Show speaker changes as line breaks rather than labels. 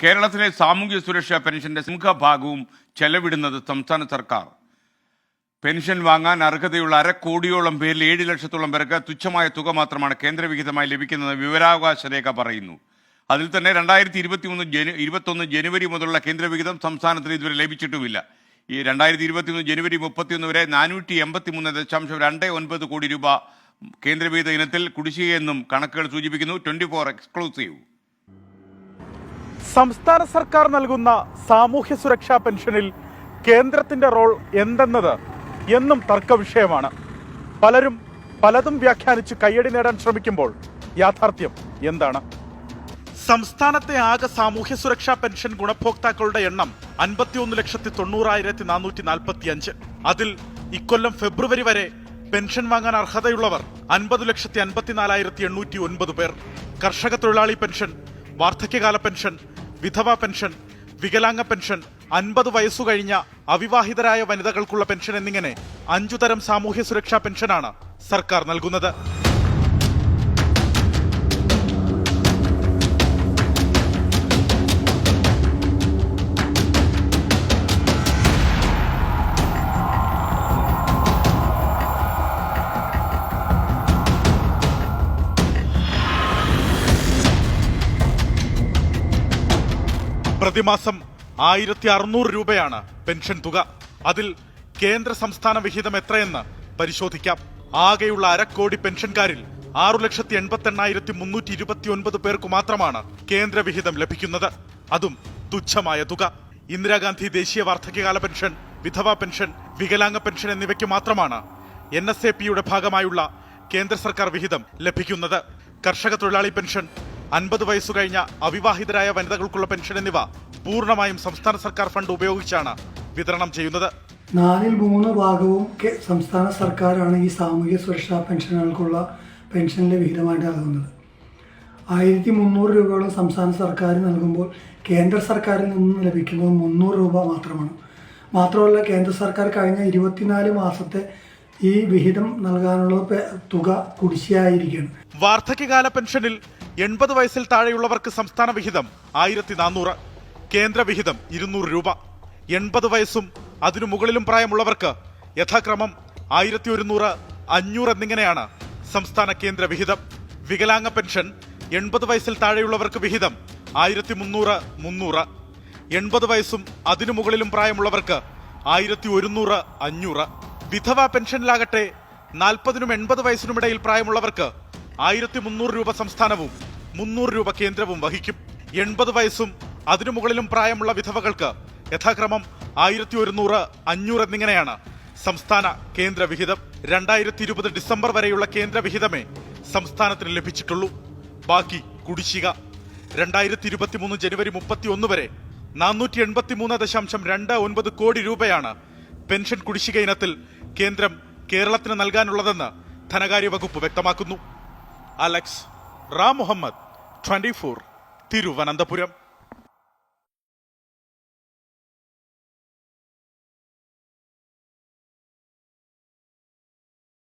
കേരളത്തിലെ സാമൂഹ്യ സുരക്ഷാ പെൻഷന്റെ സിംഹഭാഗവും ചെലവിടുന്നത് സംസ്ഥാന സർക്കാർ. പെൻഷൻ വാങ്ങാൻ അർഹതയുള്ള 1/2 കോടിയോളം പേരിൽ 7 ലക്ഷത്തോളം പേർക്ക് തുച്ഛമായ തുക മാത്രമാണ് കേന്ദ്രവിഹിതമായി ലഭിക്കുന്നത് വിവരാവകാശ രേഖ പറയുന്നു. അതിൽ തന്നെ 2021 ജനുവരി മുതലുള്ള കേന്ദ്രവിഹിതം സംസ്ഥാനത്തിന് ഇതുവരെ ലഭിച്ചിട്ടുമില്ല. ഈ 2021 ജനുവരി 31 വരെ 483.29 കോടി രൂപ കേന്ദ്രവിഹിത ഇനത്തിൽ കുടിശ്ശികയെന്നും കണക്കുകൾ സൂചിപ്പിക്കുന്നു. 24 എക്സ്ക്ലൂസീവ്.
സംസ്ഥാന സർക്കാർ നൽകുന്ന സാമൂഹ്യ സുരക്ഷാ പെൻഷനിൽ കേന്ദ്രത്തിന്റെ റോൾ എന്തെന്നത് എന്നും തർക്ക വിഷയമാണ്. പലരും പലതും വ്യാഖ്യാനിച്ച് കയ്യടി നേടാൻ ശ്രമിക്കുമ്പോൾ യാഥാർത്ഥ്യം എന്താണ്? സംസ്ഥാനത്തെ ആകെ സാമൂഹ്യ സുരക്ഷാ പെൻഷൻ ഗുണഭോക്താക്കളുടെ എണ്ണം 51,90,445. അതിൽ ഇക്കൊല്ലം ഫെബ്രുവരി വരെ പെൻഷൻ വാങ്ങാൻ അർഹതയുള്ളവർ 50,54,809 പേർ. കർഷക തൊഴിലാളി പെൻഷൻ, വാർദ്ധക്യകാല പെൻഷൻ, വിധവാ പെൻഷൻ, വികലാംഗ പെൻഷൻ, 50 വയസ്സു കഴിഞ്ഞ അവിവാഹിതരായ വനിതകൾക്കുള്ള പെൻഷൻ എന്നിങ്ങനെ 5 തരം സാമൂഹ്യ സുരക്ഷാ പെൻഷനാണ് സർക്കാർ നൽകുന്നത്. പ്രതിമാസം 1600 രൂപയാണ് പെൻഷൻ തുക. അതിൽ കേന്ദ്ര സംസ്ഥാന വിഹിതം എത്രയെന്ന് പരിശോധിക്കാം. ആകെയുള്ള 1/2 കോടി പെൻഷൻകാരിൽ 6,88,329 പേർക്ക് മാത്രമാണ് കേന്ദ്ര വിഹിതം ലഭിക്കുന്നത്. അതും തുച്ഛമായ തുക. ഇന്ദിരാഗാന്ധി ദേശീയ വാർദ്ധക്യകാല പെൻഷൻ, വിധവാ പെൻഷൻ, വികലാംഗ പെൻഷൻ എന്നിവയ്ക്ക് മാത്രമാണ് NSAPയുടെ ഭാഗമായുള്ള കേന്ദ്ര സർക്കാർ വിഹിതം ലഭിക്കുന്നത്. കർഷക തൊഴിലാളി പെൻഷൻ, 50 വയസ്സു കഴിഞ്ഞ അവിവാഹിതരായ വനിതകൾക്കുള്ള പെൻഷൻ എന്നിവ പൂർണ്ണമായും സംസ്ഥാന സർക്കാർ ഫണ്ട് ഉപയോഗിച്ചാണ് വിതരണം ചെയ്യുന്നത്.
4/3 ഭാഗവും സംസ്ഥാന സർക്കാരാണ് ഈ സാമൂഹ്യ സുരക്ഷാ പെൻഷനുകൾക്കുള്ള പെൻഷനിലെ വിഹിതമായിട്ട് നൽകുന്നത്. 1300 രൂപയോളം സംസ്ഥാന സർക്കാർ നൽകുമ്പോൾ കേന്ദ്ര സർക്കാരിൽ നിന്ന് ലഭിക്കുന്നത് 300 രൂപ മാത്രമാണ്. മാത്രമല്ല, കേന്ദ്ര സർക്കാർ കഴിഞ്ഞ 24 മാസത്തെ ഈ വിഹിതം നൽകാനുള്ള തുക കുടിശ്ശിയായിരിക്കുകയാണ്.
വാർദ്ധക്യകാല പെൻഷനിൽ 80 വയസ്സിൽ താഴെയുള്ളവർക്ക് സംസ്ഥാന വിഹിതം 1400, കേന്ദ്ര വിഹിതം 200 രൂപ. 80 വയസ്സും അതിനു മുകളിലും പ്രായമുള്ളവർക്ക് യഥാക്രമം 1100, 500 എന്നിങ്ങനെയാണ് സംസ്ഥാന കേന്ദ്ര വിഹിതം. വികലാംഗ പെൻഷൻ 80 വയസ്സിൽ താഴെയുള്ളവർക്ക് വിഹിതം 1300, 300. 80 വയസ്സും അതിനു മുകളിലും പ്രായമുള്ളവർക്ക് 1100, 500. വിധവാ പെൻഷനിലാകട്ടെ 40നും 80 വയസ്സിനുമിടയിൽ പ്രായമുള്ളവർക്ക് 1300 രൂപ സംസ്ഥാനവും 300 രൂപ കേന്ദ്രവും വഹിക്കും. 80 വയസ്സും അതിനു മുകളിലും പ്രായമുള്ള വിധവകൾക്ക് യഥാക്രമം 1100, 500 എന്നിങ്ങനെയാണ് സംസ്ഥാന കേന്ദ്ര വിഹിതം. 2020 ഡിസംബർ വരെയുള്ള കേന്ദ്ര വിഹിതമേ സംസ്ഥാനത്തിന് ലഭിച്ചിട്ടുള്ളൂ. ബാക്കി കുടിശ്ശിക. 2023 ജനുവരി 31 വരെ 483.29 കോടി രൂപയാണ് പെൻഷൻ കുടിശ്ശിക ഇനത്തിൽ കേന്ദ്രം കേരളത്തിന് നൽകാനുള്ളതെന്ന് ധനകാര്യ വകുപ്പ് വ്യക്തമാക്കുന്നു. അലക്സ് റാം മുഹമ്മദ്, 24, തിരുവനന്തപുരം.